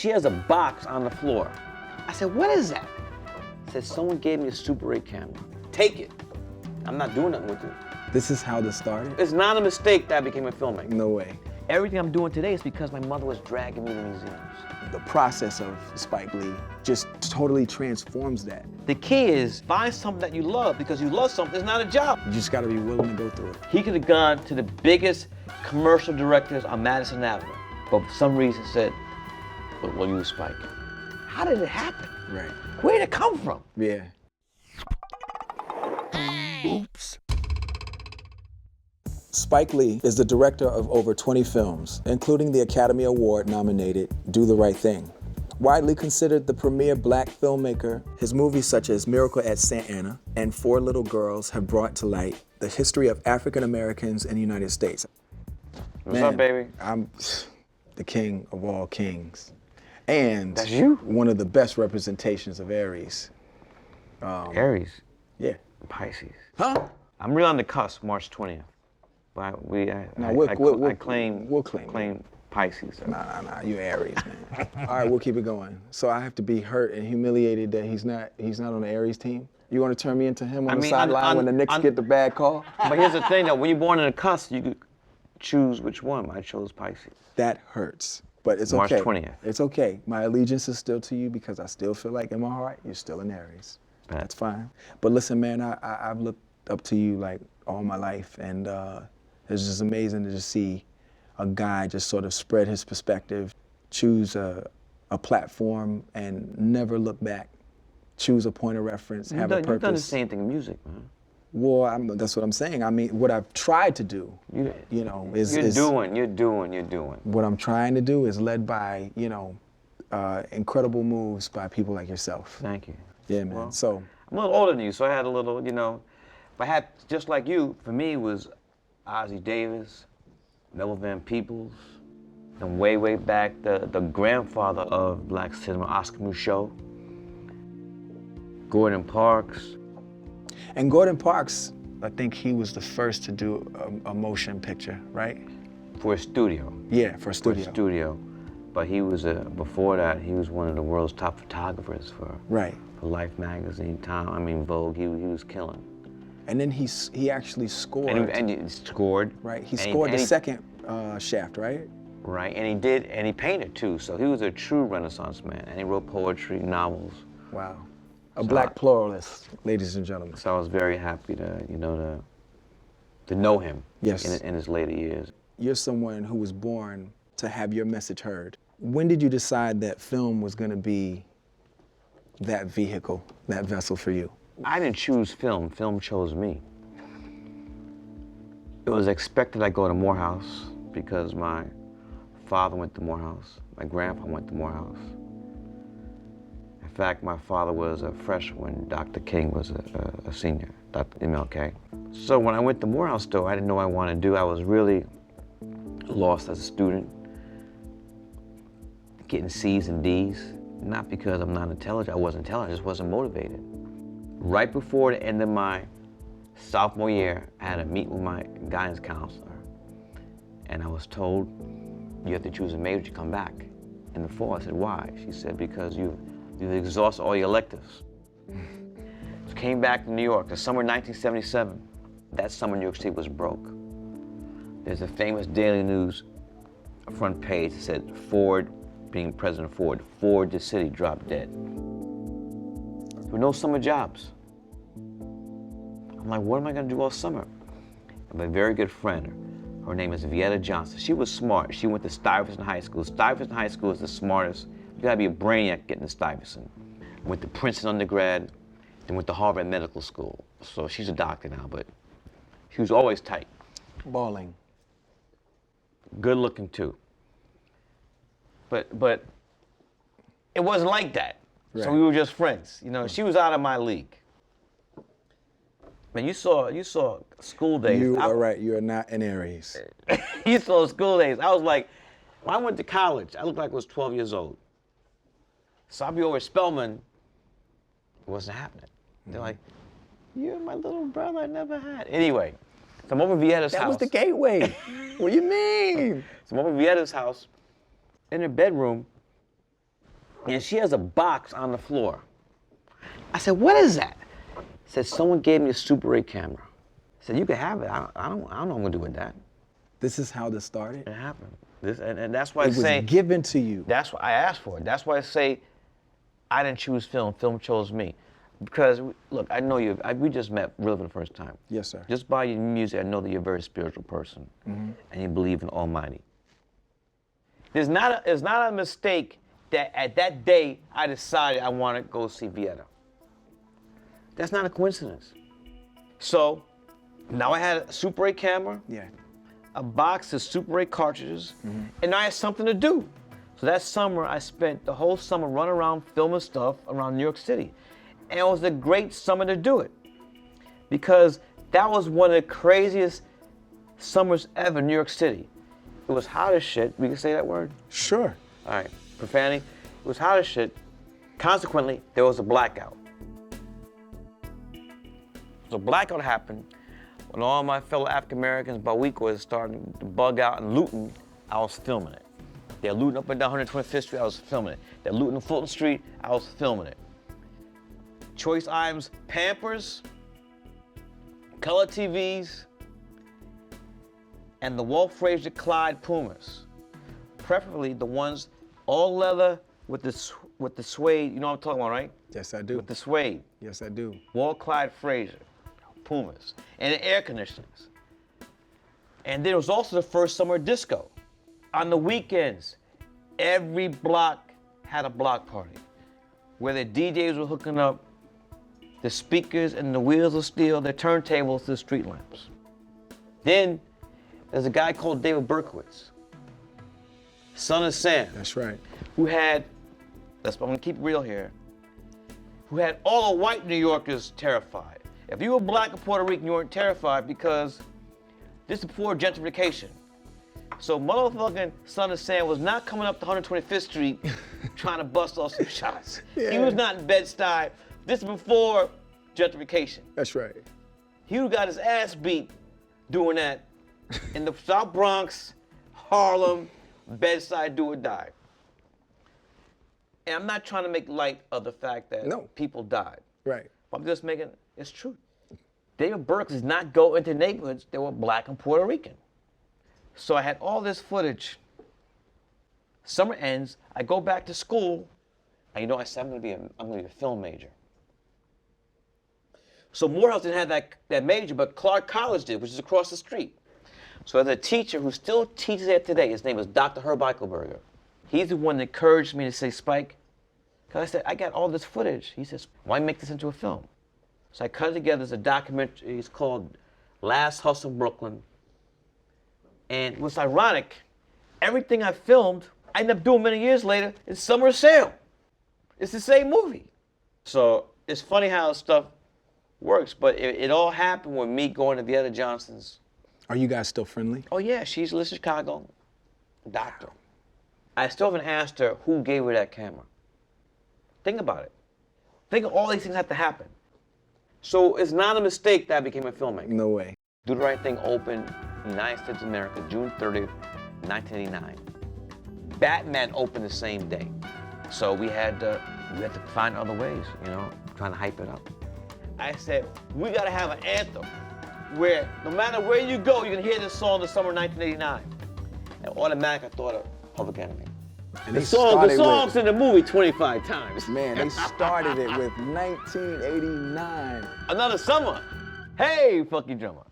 She has a box on the floor. I said, what is that? She said, someone gave me a Super 8 camera. Take it. I'm not doing nothing with it. This is how this started? It's not a mistake that I became a filmmaker. No way. Everything I'm doing today is because my mother was dragging me to museums. The process of Spike Lee just totally transforms that. The key is find something that you love, because you love something, it's not a job. You just gotta be willing to go through it. He could have gone to the biggest commercial directors on Madison Avenue, but for some reason said, we'll use Spike. How did it happen? Right. Where did it come from? Yeah. Oops. Spike Lee is the director of over 20 films, including the Academy Award nominated Do the Right Thing. Widely considered the premier black filmmaker, his movies such as Miracle at St. Anna and Four Little Girls have brought to light the history of African Americans in the United States. What's up, baby? I'm the king of all kings. And that's you? One of the best representations of Aries. Aries? Yeah. Pisces. Huh? I'm real on the cusp, March 20th. But I claim Pisces. So. Nah, you Aries, man. All right, we'll keep it going. So I have to be hurt and humiliated that he's not on the Aries team? You want to turn me into him on the sideline when the Knicks get the bad call? But here's the thing, though. When you're born in the cusp, you could choose which one. I chose Pisces. That hurts, but it's March okay. March 20th. It's okay. My allegiance is still to you because I still feel like in my heart you're still an Aries. That's fine. But listen, man, I've looked up to you like all my life, and it's just amazing to just see a guy just sort of spread his perspective, choose a platform and never look back, choose a point of reference, have a purpose. You've done the same thing in music, man. Well, that's what I'm saying. I mean, what I've tried to do, is You're doing. What I'm trying to do is led by, incredible moves by people like yourself. Thank you. Yeah, man. Well, so I'm a little older than you, so I had a little, if I had, just like you, for me, it was Ozzie Davis, Melvin Van Peebles, and way back, the grandfather of black cinema, Oscar Micheaux, Gordon Parks. And Gordon Parks, I think he was the first to do a motion picture, right? For a studio. Yeah, for a studio. For a studio. But he was, before that, he was one of the world's top photographers for Life magazine, Vogue. He was killing. And then he actually scored. And he scored. Right, he scored the second Shaft, right? Right, and he painted too, so he was a true Renaissance man, and he wrote poetry, novels. Wow. A black pluralist, ladies and gentlemen. So I was very happy to know him. Yes. In his later years. You're someone who was born to have your message heard. When did you decide that film was going to be that vehicle, that vessel for you? I didn't choose film. Film chose me. It was expected I go to Morehouse because my father went to Morehouse. My grandpa went to Morehouse. In fact, my father was a freshman when Dr. King was a senior, Dr. MLK. So when I went to Morehouse, though, I didn't know what I wanted to do. I was really lost as a student, getting C's and D's. Not because I'm not intelligent, I wasn't intelligent, I just wasn't motivated. Right before the end of my sophomore year, I had a meeting with my guidance counselor, and I was told, you have to choose a major to come back in the fall. I said, why? She said, because you've exhausted all your electives. So came back to New York, the summer 1977. That summer, New York City was broke. There's a famous Daily News front page that said, Ford, being President Ford, the city dropped dead. There were no summer jobs. I'm like, what am I gonna do all summer? I have a very good friend. Her name is Vieta Johnson. She was smart. She went to Stuyvesant High School. Stuyvesant High School is the smartest. You gotta be a brainiac getting to Stuyvesant. Went to Princeton undergrad, then went to Harvard Medical School. So she's a doctor now, but she was always tight. Balling. Good looking too. But it wasn't like that. Right. So we were just friends. She was out of my league. Man, you saw School Days. You are right, you are not an Aries. You saw School Days. I was like, when I went to college, I looked like I was 12 years old. So I'd be over at Spelman, it wasn't happening. They're like, you're my little brother I never had. Anyway, so I'm over at Vieta's house. That was the gateway. What do you mean? So I'm over at Vieta's house, in her bedroom, and she has a box on the floor. I said, what is that? Said, someone gave me a Super 8 camera. I said, you can have it. I don't know what I'm gonna do with that. This is how this started? It happened. And that's why I It say. was given to you. That's why I asked for it. That's why I say I didn't choose film. Film chose me. Because, look, I know you, we just met really for the first time. Yes, sir. Just by your music, I know that you're a very spiritual person and you believe in Almighty. It's not a mistake that at that day I decided I want to go see Vieta. That's not a coincidence. So now I had a Super 8 camera, Yeah. a box of Super 8 cartridges, and I had something to do. So that summer, I spent the whole summer running around filming stuff around New York City. And it was a great summer to do it. Because that was one of the craziest summers ever in New York City. It was hot as shit. We can say that word? Sure. All right, profanity. It was hot as shit. Consequently, there was a blackout. So blackout happened when all my fellow African Americans by week was starting to bug out and looting. I was filming it. They're looting up and down 125th Street. I was filming it. They're looting on Fulton Street. I was filming it. Choice items: Pampers, color TVs, and the Wolf Frazier Clyde Pumas. Preferably the ones all leather with the suede. You know what I'm talking about, right? Yes, I do. With the suede. Yes, I do. Walt Clyde Frazier Pumas, and the air conditioners. And there was also the first summer disco. On the weekends, every block had a block party where the DJs were hooking up the speakers and the wheels of steel, their turntables to the street lamps. Then there's a guy called David Berkowitz, son of Sam. That's right. Who had, I'm gonna keep it real here, who had all the white New Yorkers terrified. If you were black or Puerto Rican, you weren't terrified because this is before gentrification. So motherfucking son of Sam was not coming up to 125th Street trying to bust off some shots. Yeah. He was not in Bed-Stuy. This is before gentrification. That's right. He got his ass beat doing that in the South Bronx, Harlem, Bed-Stuy, do or die. And I'm not trying to make light of the fact that people died. Right. I'm just making, it's true. David Burke does not go into neighborhoods that were black and Puerto Rican. So I had all this footage. Summer ends, I go back to school, and you know, I said I'm gonna be a film major. So Morehouse didn't have that major, but Clark College did, which is across the street. So there's a teacher who still teaches there today. His name is Dr. Herb Eichelberger. He's the one that encouraged me to say, Spike, because I said, I got all this footage. He says, why make this into a film? So I cut it together as a documentary. It's called Last Hustle in Brooklyn. And what's ironic, everything I filmed, I ended up doing many years later in Summer Sale. It's the same movie. So it's funny how stuff works, but it all happened with me going to Vieta Johnson's. Are you guys still friendly? Oh yeah, she's in Chicago, doctor. I still haven't asked her who gave her that camera. Think about it. Think of all these things have to happen. So it's not a mistake that I became a filmmaker. No way. Do the Right Thing opened in the United States of America, June 30th, 1989. Batman opened the same day. So we had to find other ways, you know, trying to hype it up. I said, we gotta have an anthem where no matter where you go, you can hear this song in the summer of 1989. And automatically I thought of Public Enemy. And The song's in the movie 25 times. Man, they started it with 1989. Another summer. Hey, fuck you drummer.